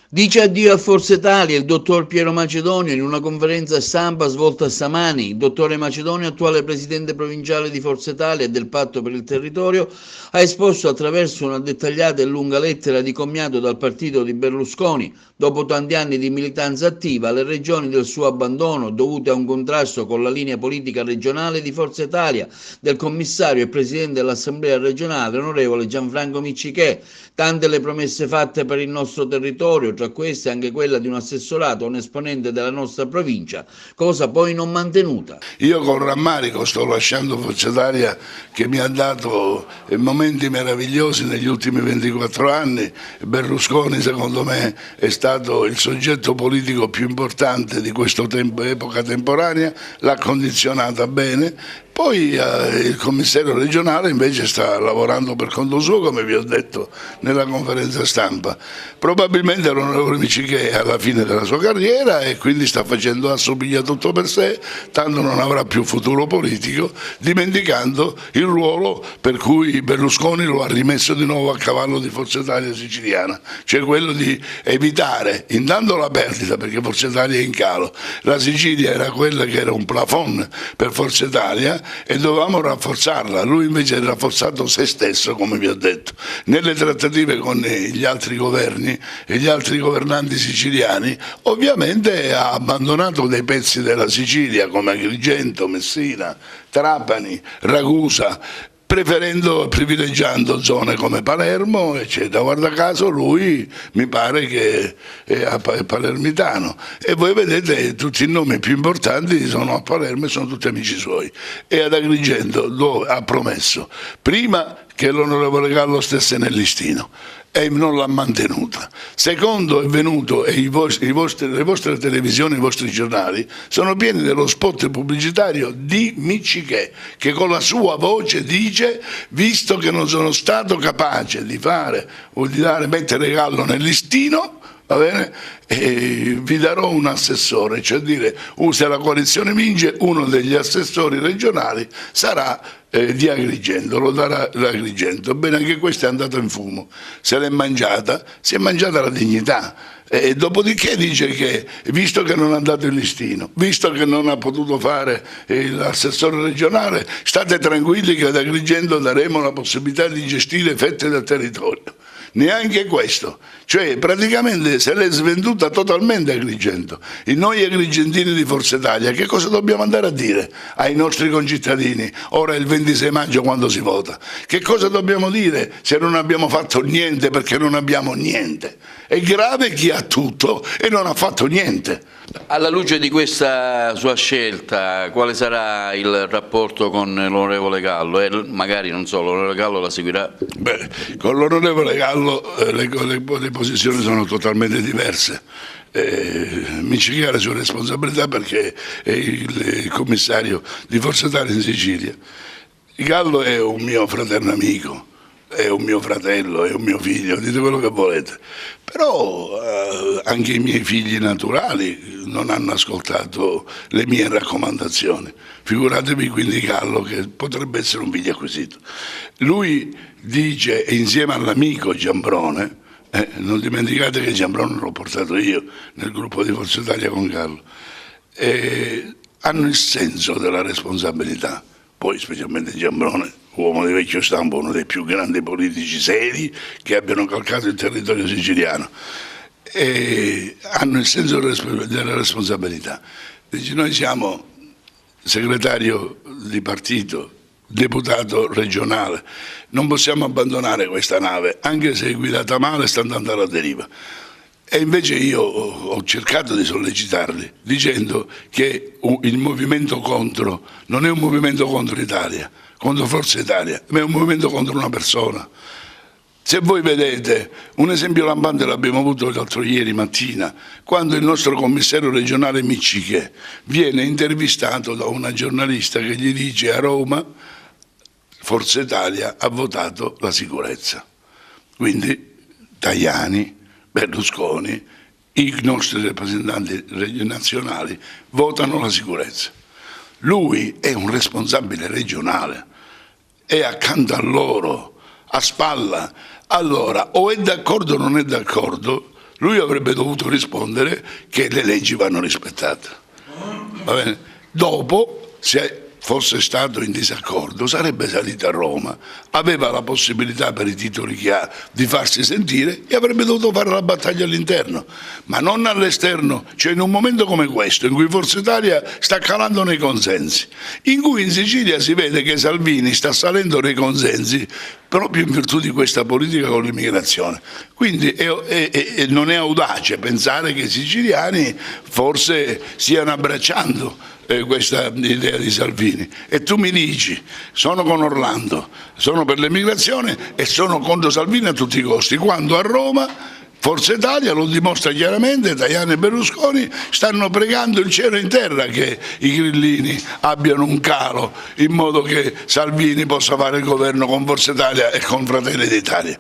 Dice addio a Forza Italia il dottor Piero Macedonio in una conferenza stampa svolta stamani. Il dottore Macedonio, attuale presidente provinciale di Forza Italia e del Patto per il Territorio, ha esposto attraverso una dettagliata e lunga lettera di commiato dal partito di Berlusconi, dopo tanti anni di militanza attiva, le ragioni del suo abbandono dovute a un contrasto con la linea politica regionale di Forza Italia, del commissario e presidente dell'Assemblea regionale, onorevole Gianfranco Miccichè. Tante le promesse fatte per il nostro territorio, tra queste anche quella di un assessorato a un esponente della nostra provincia, cosa poi non mantenuta. Io con rammarico sto lasciando Forza Italia, che mi ha dato momenti meravigliosi negli ultimi 24 anni. Berlusconi secondo me è stato il soggetto politico più importante di questa epoca temporanea, l'ha condizionata bene. Poi il commissario regionale invece sta lavorando per conto suo, come vi ho detto nella conferenza stampa. Probabilmente l'onorevole Miccichè è alla fine della sua carriera e quindi sta facendo assopiglia tutto per sé, tanto non avrà più futuro politico, dimenticando il ruolo per cui Berlusconi lo ha rimesso di nuovo a cavallo di Forza Italia siciliana, cioè quello di evitare intanto la perdita, perché Forza Italia è in calo. La Sicilia era quella che era un plafond per Forza Italia e dovevamo rafforzarla. Lui invece ha rafforzato se stesso, come vi ho detto, nelle trattative con gli altri governi e gli altri governanti siciliani. Ovviamente ha abbandonato dei pezzi della Sicilia come Agrigento, Messina, Trapani, Ragusa, privilegiando zone come Palermo, eccetera. Guarda caso lui mi pare che è palermitano e voi vedete tutti i nomi più importanti sono a Palermo e sono tutti amici suoi. E ad Agrigento dove ha promesso prima che l'onorevole Gallo stesse nel listino e non l'ha mantenuta. Secondo è venuto e le vostre televisioni, i vostri giornali sono pieni dello spot pubblicitario di Miccichè, che con la sua voce dice: visto che non sono stato capace di fare o di mettere Gallo nel listino, va bene? E vi darò un assessore, cioè dire, se la coalizione vince, uno degli assessori regionali sarà di Agrigento, lo darà l'Agrigento. Bene, anche questo è andato in fumo, se l'è mangiata, si è mangiata la dignità. E dopodiché dice che, visto che non è andato in listino, visto che non ha potuto fare l'assessore regionale, state tranquilli che ad Agrigento daremo la possibilità di gestire fette del territorio. Neanche questo, cioè praticamente se l'è svenduta totalmente Agrigento. E noi agrigentini di Forza Italia che cosa dobbiamo andare a dire ai nostri concittadini ora il 26 maggio quando si vota? Che cosa dobbiamo dire se non abbiamo fatto niente, perché non abbiamo niente? È grave chi ha tutto e non ha fatto niente. Alla luce di questa sua scelta, quale sarà il rapporto con l'onorevole Gallo? E magari, non so, l'onorevole Gallo la seguirà? Beh, con l'onorevole Gallo le posizioni sono totalmente diverse. Miccichè ha le sue responsabilità perché è il commissario di Forza Italia in Sicilia. Gallo è un mio fraterno amico, è un mio fratello, è un mio figlio, dite quello che volete, però anche i miei figli naturali non hanno ascoltato le mie raccomandazioni, figuratevi quindi Gallo, che potrebbe essere un figlio acquisito. Lui dice, insieme all'amico Giambrone, non dimenticate che Giambrone l'ho portato io nel gruppo di Forza Italia con Gallo, hanno il senso della responsabilità, poi specialmente Giambrone, uomo di vecchio stampo, uno dei più grandi politici seri che abbiano calcato il territorio siciliano, hanno il senso della responsabilità. Dice, noi siamo segretario di partito, deputato regionale, non possiamo abbandonare questa nave, anche se è guidata male, sta andando alla deriva. E invece io ho cercato di sollecitarli dicendo che il movimento contro non è un movimento contro l'Italia, contro Forza Italia, ma è un movimento contro una persona. Se voi vedete, un esempio lampante l'abbiamo avuto l'altro ieri mattina, quando il nostro commissario regionale Miccichè viene intervistato da una giornalista che gli dice: a Roma Forza Italia ha votato la sicurezza. Quindi Tajani, Berlusconi, i nostri rappresentanti nazionali votano la sicurezza. Lui è un responsabile regionale, è accanto a loro, a spalla. Allora, o è d'accordo o non è d'accordo lui avrebbe dovuto rispondere che le leggi vanno rispettate. Va bene? Dopo, se fosse stato in disaccordo, sarebbe salito a Roma, aveva la possibilità per i titoli che ha di farsi sentire e avrebbe dovuto fare la battaglia all'interno, ma non all'esterno, cioè in un momento come questo in cui Forza Italia sta calando nei consensi, in cui in Sicilia si vede che Salvini sta salendo nei consensi proprio in virtù di questa politica con l'immigrazione. Quindi non è audace pensare che i siciliani forse stiano abbracciando questa idea di Salvini. E tu mi dici, sono con Orlando, sono per l'immigrazione e sono contro Salvini a tutti i costi, quando a Roma Forza Italia lo dimostra chiaramente, Tajani e Berlusconi stanno pregando il cielo in terra che i grillini abbiano un calo in modo che Salvini possa fare il governo con Forza Italia e con Fratelli d'Italia.